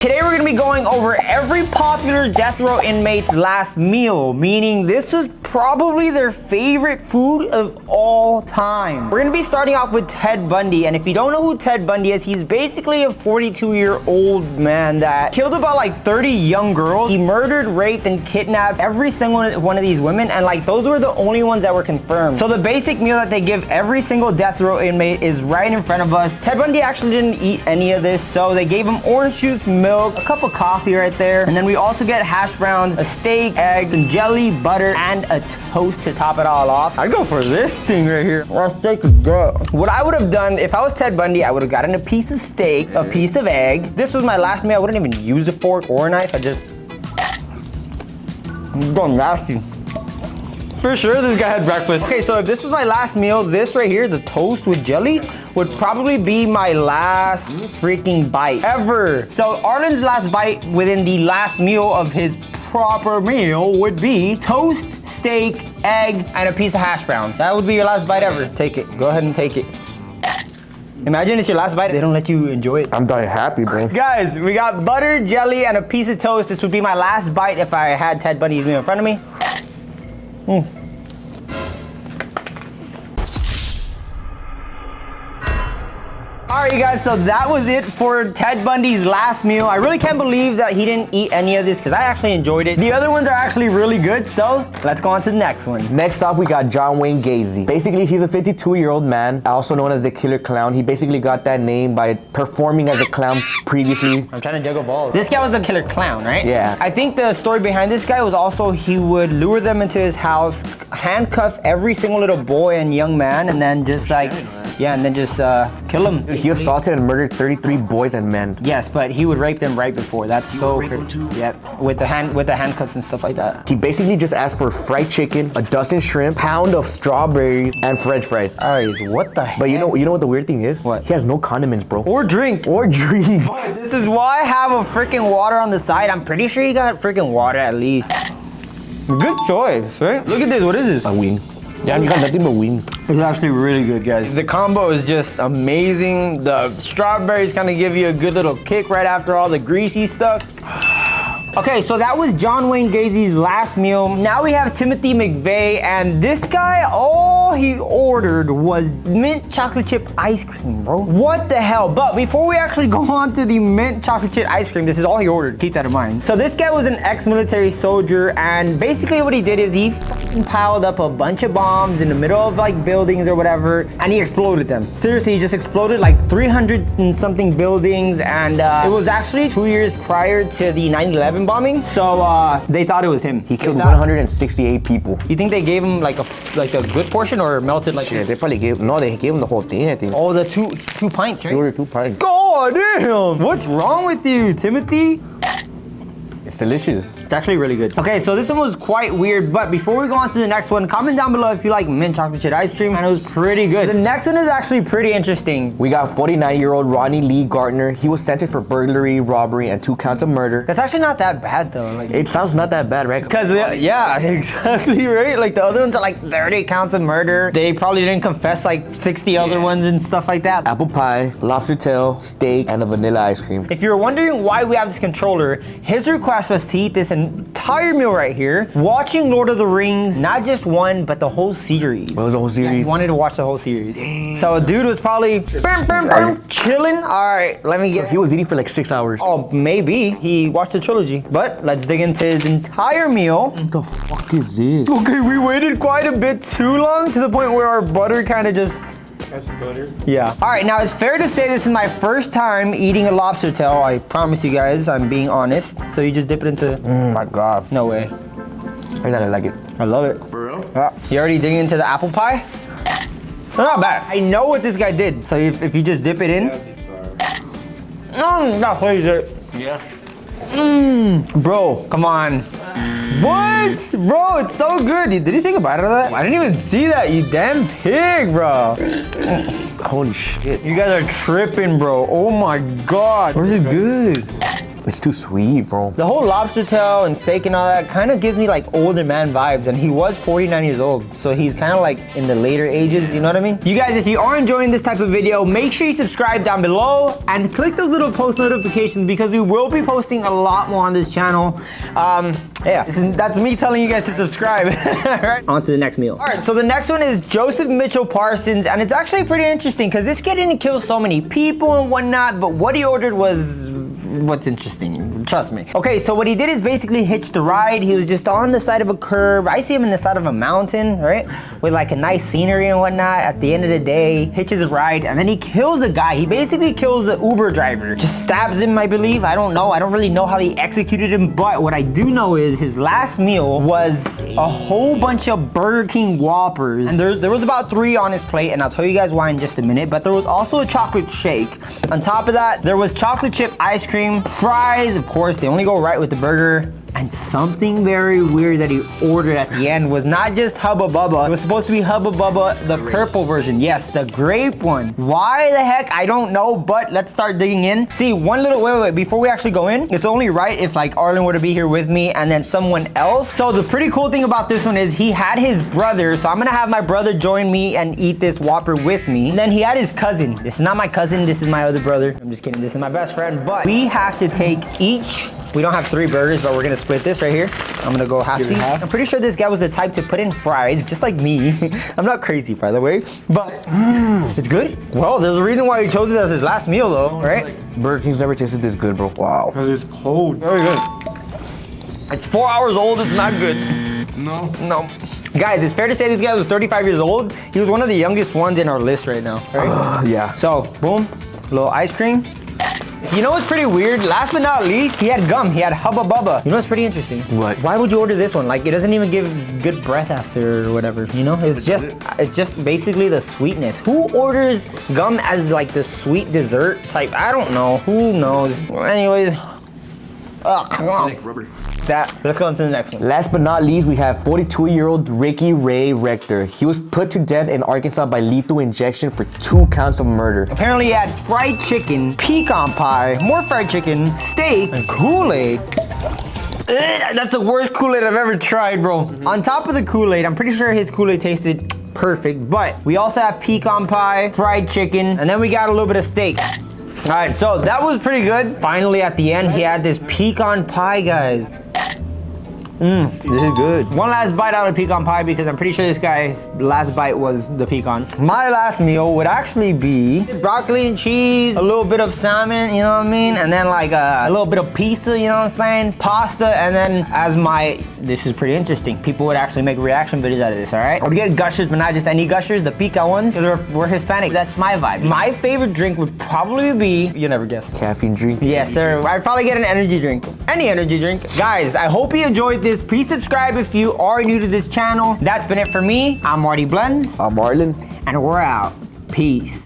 Today we're gonna be going over every popular death row inmate's last meal, meaning this was probably their favorite food of all time. We're gonna be starting off with Ted Bundy, and if you don't know who Ted Bundy is, he's basically a 42-year-old man that killed about like 30 young girls. He murdered, raped, and kidnapped every single one of these women, and like those were the only ones that were confirmed. So the basic meal that they give every single death row inmate is right in front of us. Ted Bundy actually didn't eat any of this, so they gave him orange juice, milk, a cup of coffee right there, and then we also get hash browns, a steak, eggs, some jelly, butter, and a toast to top it all off. I'd go for this thing right here. Our steak is good. What I would have done if I was Ted Bundy, I would have gotten a piece of steak, a piece of egg. This was my last meal. I wouldn't even use a fork or a knife. I'm going nasty. For sure this guy had breakfast. Okay, so if this was my last meal, this right here, the toast with jelly, would probably be my last freaking bite ever. So Arlen's last bite within the last meal of his proper meal would be toast, steak, egg, and a piece of hash brown. That would be your last bite ever. Take it, go ahead and take it. Imagine it's your last bite, they don't let you enjoy it. I'm dying happy, bro. Guys, we got butter, jelly, and a piece of toast. This would be my last bite if I had Ted Bundy's meal in front of me. Alright, you guys, so that was it for Ted Bundy's last meal. I really can't believe that he didn't eat any of this because I actually enjoyed it. The other ones are actually really good, so let's go on to the next one. Next off, we got John Wayne Gacy. Basically, he's a 52-year-old man, also known as the Killer Clown. He basically got that name by performing as a clown previously. I'm trying to juggle balls. This guy was the Killer Clown, right? Yeah. I think the story behind this guy was also he would lure them into his house, handcuff every single little boy and young man, and then just like, yeah, and then just kill them. He assaulted and murdered 33 boys and men. Yes, but he would rape them right before. That's so crazy. Yep, with the handcuffs and stuff like that. He basically just asked for fried chicken, a dozen shrimp, pound of strawberries, and French fries. Guys, what the heck? But you know what the weird thing is? What? He has no condiments, bro. Or drink. Or drink. This is why I have a freaking water on the side. I'm pretty sure he got freaking water at least. Good choice, right? Look at this. What is this? A wing. Yeah, you got nothing but wing. It's actually really good, guys. The combo is just amazing. The strawberries kind of give you a good little kick right after all the greasy stuff. Okay, so that was John Wayne Gacy's last meal. Now we have Timothy McVeigh, and this guy, all he ordered was mint chocolate chip ice cream, bro. What the hell? But before we actually go on to the mint chocolate chip ice cream, this is all he ordered. Keep that in mind. So this guy was an ex-military soldier, and basically what he did is he fucking piled up a bunch of bombs in the middle of like buildings or whatever, and he exploded them. Seriously, he just exploded like 300 and something buildings, and it was actually 2 years prior to the 9/11 bombing, so they thought it was him. He killed 168 people. You think they gave him like a good portion or melted like? Shit, they probably gave him the whole thing, I think. Oh, the two pints, right? 2 pints. God damn! What's wrong with you, Timothy? It's delicious. It's actually really good. Okay, so this one was quite weird, but before we go on to the next one, comment down below if you like mint chocolate chip ice cream, and it was pretty good. The next one is actually pretty interesting. We got 49-year-old Ronnie Lee Gartner. He was sentenced for burglary, robbery, and 2 counts of murder. That's actually not that bad though. Like, it sounds not that bad, right? Because, yeah, exactly, right? Like the other ones are like 30 counts of murder. They probably didn't confess like 60 other ones and stuff like that. Apple pie, lobster tail, steak, and a vanilla ice cream. If you're wondering why we have this controller, his request was to eat this entire meal right here, watching Lord of the Rings, not just one, but the whole series. What was the whole series? Yeah, he wanted to watch the whole series. Damn. So a dude was probably chilling. All right, let me get. So he was eating for like 6 hours. Oh, maybe he watched the trilogy. But let's dig into his entire meal. What the fuck is this? Okay, we waited quite a bit too long to the point where our butter kind of just. That's butter. Yeah. All right, now it's fair to say this is my first time eating a lobster tail. I promise you guys, I'm being honest. So you just dip it into. Oh my God. No way. I really like it. I love it. For real? Yeah. You already digging into the apple pie? It's not bad. I know what this guy did. So if you just dip it in. That plays it. Yeah. Bro, come on. What? Bro, it's so good. Did he take a bite out of that? I didn't even see that, you damn pig, bro. Holy shit. You guys are tripping, bro. Oh my God. This is good. It's too sweet, bro. The whole lobster tail and steak and all that kind of gives me like older man vibes, and he was 49 years old, so he's kind of like in the later ages, you know what I mean? You guys, if you are enjoying this type of video, make sure you subscribe down below and click those little post notifications because we will be posting a lot more on this channel. Yeah, that's me telling you guys to subscribe. Right, on to the next meal. All right, so the next one is Joseph Mitchell Parsons, and it's actually pretty interesting because this kid didn't kill so many people and whatnot, but what he ordered was what's interesting, trust me. Okay, so what he did is basically hitched a ride. He was just on the side of a curb. I see him in the side of a mountain, right? With like a nice scenery and whatnot. At the end of the day, hitches a ride, and then he kills a guy. He basically kills the Uber driver. Just stabs him, I believe. I don't know. I don't really know how he executed him, but what I do know is his last meal was a whole bunch of Burger King Whoppers. And there was about 3 on his plate, and I'll tell you guys why in just a minute, but there was also a chocolate shake. On top of that, there was chocolate chip ice cream, fries, of course, they only go right with the burger. And something very weird that he ordered at the end was not just Hubba Bubba. It was supposed to be Hubba Bubba, the purple version. Yes, the grape one. Why the heck? I don't know, but let's start digging in. See, wait, before we actually go in, it's only right if like Arlen were to be here with me and then someone else. So the pretty cool thing about this one is he had his brother, so I'm gonna have my brother join me and eat this Whopper with me. And then he had his cousin. This is not my cousin, this is my other brother. I'm just kidding, this is my best friend, but we have to take each. We don't have 3 burgers, but we're gonna split this right here. I'm gonna go half these. I'm pretty sure this guy was the type to put in fries, just like me. I'm not crazy, by the way, but it's good. Well, there's a reason why he chose it as his last meal, though, right? Burger King's never tasted this good, bro. Wow. Because it's cold. Very good. It's 4 hours old. It's not good. No. Guys, it's fair to say this guy was 35 years old. He was one of the youngest ones in our list right now. Right? Yeah. So, boom, a little ice cream. You know what's pretty weird? Last but not least, he had gum. He had Hubba Bubba. You know what's pretty interesting? What? Why would you order this one? Like, it doesn't even give good breath after or whatever, you know? It's just basically the sweetness. Who orders gum as like the sweet dessert type? I don't know. Who knows? Anyways, come on. Let's go on to the next one. Last but not least, we have 42-year-old Ricky Ray Rector. He was put to death in Arkansas by lethal injection for 2 counts of murder. Apparently he had fried chicken, pecan pie, more fried chicken, steak, and Kool-Aid. That's the worst Kool-Aid I've ever tried, bro. On top of the Kool-Aid, I'm pretty sure his Kool-Aid tasted perfect, but we also have pecan pie, fried chicken, and then we got a little bit of steak. All right, so that was pretty good. Finally, at the end, he had this pecan pie, guys. This is good. One last bite out of pecan pie because I'm pretty sure this guy's last bite was the pecan. My last meal would actually be broccoli and cheese, a little bit of salmon, you know what I mean? And then like a little bit of pizza, you know what I'm saying? Pasta, and then as my, this is pretty interesting. People would actually make reaction videos out of this, all right? I would get gushers, but not just any gushers, the pica ones, because we're Hispanic. That's my vibe. My favorite drink would probably be, you never guess. Caffeine drink. Yes, sir. I'd probably get an energy drink. Any energy drink. Guys, I hope you enjoyed this. Please subscribe if you are new to this channel. That's been it for me. I'm Marty Blends. I'm Marlon. And we're out. Peace.